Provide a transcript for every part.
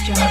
Jungle.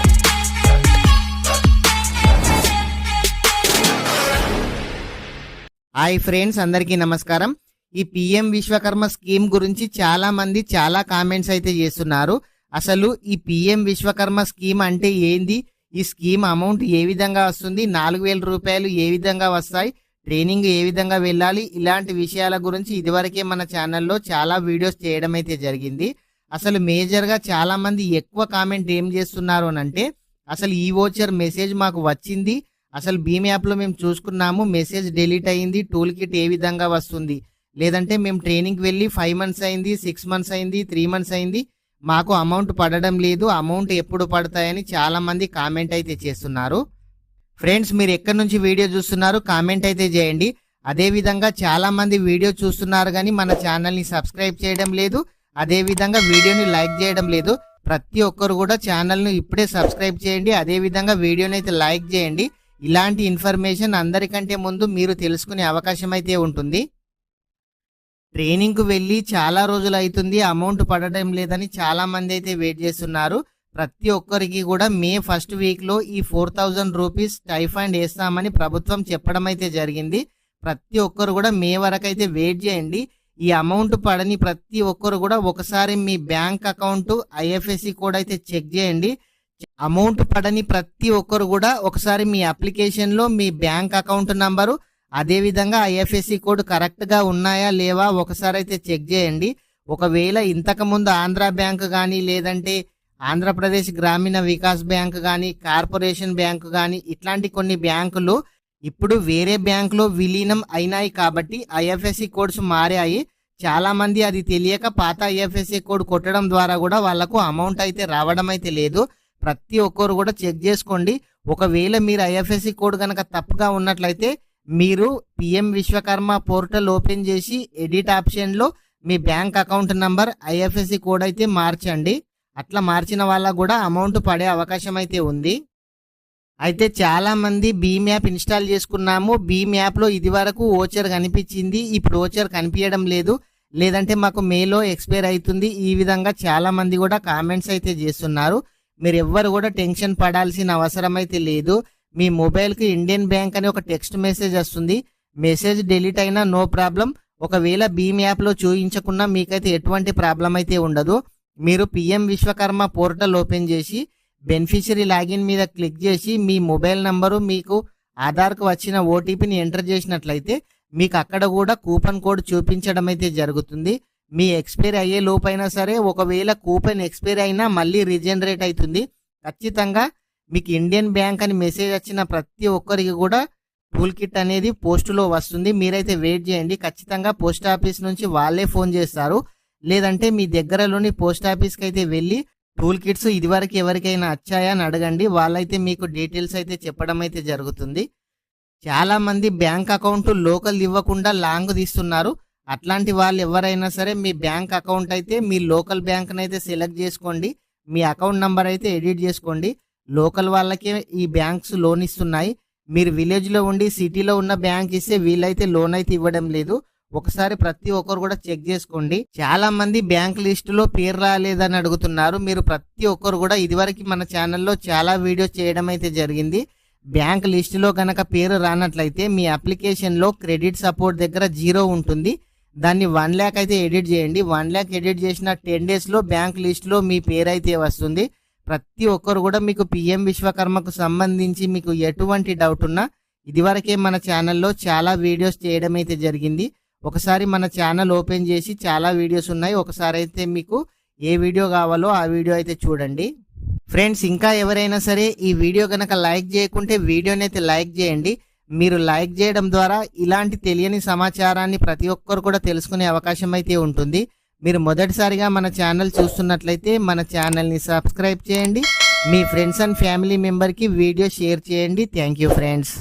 Hi friends, అందరికీ నమస్కారం. ఈ పిఎం విశ్వకర్మ స్కీమ్ గురించి చాలా మంది చాలా కామెంట్స్ అయితే చేస్తున్నారు. అసలు ఈ పిఎం విశ్వకర్మ స్కీమ్ అంటే ఏంది, ఈ స్కీమ్ అమౌంట్ ఏ విధంగా వస్తుంది, 4000 రూపాయలు ఏ విధంగా వస్తాయి, ట్రైనింగ్ ఏ విధంగా వెళ్ళాలి, ఇలాంటి విషయాల గురించి ఇదివరకే మన ఛానల్లో చాలా వీడియోస్ చేయడం అయితే జరిగింది. అసలు మేజర్గా చాలా మంది ఎక్కువ కామెంట్ ఏం చేస్తున్నారు అంటే, అసలు ఈ వోచర్ మెసేజ్ మాకు వచ్చింది, అసలు భీమ్ యాప్లో మేము చూసుకున్నాము, మెసేజ్ డిలీట్ అయింది, టూల్ కిట్ ఏ విధంగా వస్తుంది, లేదంటే మేము ట్రైనింగ్కి వెళ్ళి 5 months అయింది, 6 months అయింది, 3 months అయింది, మాకు అమౌంట్ పడడం లేదు, అమౌంట్ ఎప్పుడు పడతాయని చాలా మంది కామెంట్ అయితే చేస్తున్నారు. ఫ్రెండ్స్, మీరు ఎక్కడి నుంచి వీడియో చూస్తున్నారు కామెంట్ అయితే చేయండి. అదేవిధంగా చాలా మంది వీడియో చూస్తున్నారు కానీ మన ఛానల్ని సబ్స్క్రైబ్ చేయడం లేదు, అదేవిధంగా వీడియోని లైక్ చేయడం లేదు. ప్రతి ఒక్కరు కూడా ఛానల్ను ఇప్పుడే సబ్స్క్రైబ్ చేయండి, అదేవిధంగా వీడియోని అయితే లైక్ చేయండి. ఇలాంటి ఇన్ఫర్మేషన్ అందరికంటే ముందు మీరు తెలుసుకునే అవకాశం అయితే ఉంటుంది. ట్రైనింగ్కు వెళ్ళి చాలా రోజులు అవుతుంది, అమౌంట్ పడడం లేదని చాలా మంది అయితే వెయిట్ చేస్తున్నారు. ప్రతి ఒక్కరికి కూడా మే 1st వీక్లో ఈ 4000 రూపీస్ స్టైఫండ్ వేస్తామని ప్రభుత్వం చెప్పడం అయితే జరిగింది. ప్రతి ఒక్కరు కూడా మే వరకు అయితే వెయిట్ చేయండి. ఈ అమౌంట్ పడని ప్రతి ఒక్కరు కూడా ఒకసారి మీ బ్యాంక్ అకౌంట్ ఐఎఫ్ఎస్సి కోడ్ అయితే చెక్ చేయండి. అమౌంట్ పడని ప్రతి ఒక్కరు కూడా ఒకసారి మీ అప్లికేషన్లో మీ బ్యాంక్ అకౌంట్ నంబరు అదేవిధంగా ఐఎఫ్ఎస్సి కోడ్ కరెక్ట్గా ఉన్నాయా లేవా ఒకసారి అయితే చెక్ చేయండి. ఒకవేళ ఇంతకుముందు ఆంధ్ర బ్యాంక్ కానీ, లేదంటే ఆంధ్రప్రదేశ్ గ్రామీణ వికాస్ బ్యాంక్ కానీ, కార్పొరేషన్ బ్యాంక్ కానీ, ఇట్లాంటి కొన్ని బ్యాంకులు ఇప్పుడు వేరే బ్యాంకులో విలీనం అయినాయి కాబట్టి ఐఎఫ్ఎస్సి కోడ్స్ మారాయి. చాలా మంది అది తెలియక పాత ఐఎఫ్ఎస్సి కోడ్ కొట్టడం ద్వారా కూడా వాళ్లకు అమౌంట్ అయితే రావడం అయితే లేదు. ప్రతి ఒక్కరు కూడా చెక్ చేసుకోండి. ఒకవేళ మీరు ఐఎఫ్ఎస్సి కోడ్ కనుక తప్పుగా ఉన్నట్లయితే మీరు పిఎం విశ్వకర్మ పోర్టల్ ఓపెన్ చేసి ఎడిట్ ఆప్షన్లో మీ bank account number IFSC code అయితే మార్చండి. అట్లా మార్చిన వాళ్ళకు కూడా అమౌంట్ పడే అవకాశం అయితే ఉంది. అయితే చాలా మంది భీమ్ యాప్ ఇన్స్టాల్ చేసుకున్నాము, భీమ్ యాప్లో ఇది వరకు ఓచర్ కనిపించింది, ఇప్పుడు ఓచర్ కనిపించడం లేదు, లేదంటే మాకు మేలో ఎక్స్పైర్ అవుతుంది, ఈ విధంగా చాలా మంది కూడా కామెంట్స్ అయితే చేస్తున్నారు. మీరు ఎవ్వరు కూడా టెన్షన్ పడాల్సిన అవసరం అయితే లేదు. మీ మొబైల్కి ఇండియన్ బ్యాంక్ అని ఒక టెక్స్ట్ మెసేజ్ వస్తుంది, మెసేజ్ డిలీట్ అయినా నో ప్రాబ్లం. ఒకవేళ భీమ్ యాప్లో చూపించకుండా మీకైతే ఎటువంటి ప్రాబ్లం అయితే ఉండదు. మీరు పిఎం విశ్వకర్మ పోర్టల్ ఓపెన్ చేసి బెనిఫిషరీ లాగిన్ మీద క్లిక్ చేసి మీ మొబైల్ నంబరు, మీకు ఆధార్కు వచ్చిన ఓటీపీని ఎంటర్ చేసినట్లయితే మీకు అక్కడ కూడా కూపన్ కోడ్ చూపించడం అయితే జరుగుతుంది. మీ ఎక్స్పైర్ అయ్యే లోపైనా సరే, ఒకవేళ కూపన్ ఎక్స్పైర్ అయినా మళ్ళీ రీజనరేట్ అవుతుంది. ఖచ్చితంగా మీకు ఇండియన్ బ్యాంక్ అని మెసేజ్ వచ్చిన ప్రతి ఒక్కరికి కూడా టూల్ కిట్ అనేది పోస్టులో వస్తుంది. మీరైతే వెయిట్ చేయండి. ఖచ్చితంగా పోస్ట్ ఆఫీస్ నుంచి వాళ్ళే ఫోన్ చేస్తారు, లేదంటే మీ దగ్గరలోని పోస్ట్ ఆఫీస్కి అయితే వెళ్ళి టూల్ కిట్స్ ఇదివరకు ఎవరికైనా వచ్చాయా అని అడగండి. వాళ్ళైతే మీకు డీటెయిల్స్ అయితే చెప్పడం అయితే జరుగుతుంది. చాలా మంది బ్యాంక్ అకౌంట్ లోకల్ ఇవ్వకుండా లాంగ్ తీస్తున్నారు. అట్లాంటి వాళ్ళు ఎవరైనా సరే మీ బ్యాంక్ అకౌంట్ అయితే మీ లోకల్ బ్యాంక్ని అయితే సెలెక్ట్ చేసుకోండి, మీ అకౌంట్ నంబర్ అయితే ఎడిట్ చేసుకోండి. లోకల్ వాళ్ళకే ఈ బ్యాంక్స్ లోన్ ఇస్తున్నాయి. మీరు విలేజ్లో ఉండి సిటీలో ఉన్న బ్యాంక్ ఇస్తే వీళ్ళైతే లోన్ అయితే ఇవ్వడం లేదు. ఒకసారి ప్రతి ఒక్కరు కూడా చెక్ చేసుకోండి. చాలా మంది బ్యాంక్ లిస్టులో పేరు రాలేదని అడుగుతున్నారు. మీరు ప్రతి ఒక్కరు కూడా ఇదివరకు మన ఛానల్లో చాలా వీడియోస్ చేయడం అయితే జరిగింది. బ్యాంక్ లిస్టులో కనుక పేరు రానట్లయితే మీ అప్లికేషన్లో క్రెడిట్ సపోర్ట్ దగ్గర 0 ఉంటుంది. దాన్ని 1 lakh అయితే ఎడిట్ చేయండి. 1 lakh ఎడిట్ చేసిన 10 daysలో బ్యాంక్ లిస్టులో మీ పేరు అయితే వస్తుంది. ప్రతి ఒక్కరు కూడా మీకు పిఎం విశ్వకర్మకు సంబంధించి మీకు ఎటువంటి డౌట్ ఉన్నా ఇదివరకే మన ఛానల్లో చాలా వీడియోస్ చేయడం అయితే జరిగింది. ఒకసారి మన ఛానల్ ఓపెన్ చేసి చాలా వీడియోస్ ఉన్నాయి, ఒకసారి అయితే మీకు ఏ వీడియో కావాలో ఆ వీడియో అయితే చూడండి. ఫ్రెండ్స్, ఇంకా ఎవరైనా సరే ఈ వీడియో కనుక లైక్ చేయకుంటే వీడియోని అయితే లైక్ చేయండి. మీరు లైక్ చేయడం ద్వారా ఇలాంటి తెలియని సమాచారాన్ని ప్రతి ఒక్కరు కూడా తెలుసుకునే అవకాశం అయితే ఉంటుంది. మీరు మొదటిసారిగా మన ఛానల్ చూస్తున్నట్లయితే మన ఛానల్ని సబ్స్క్రైబ్ చేయండి. మీ ఫ్రెండ్స్ అండ్ ఫ్యామిలీ మెంబర్కి వీడియో షేర్ చేయండి. Thank you friends.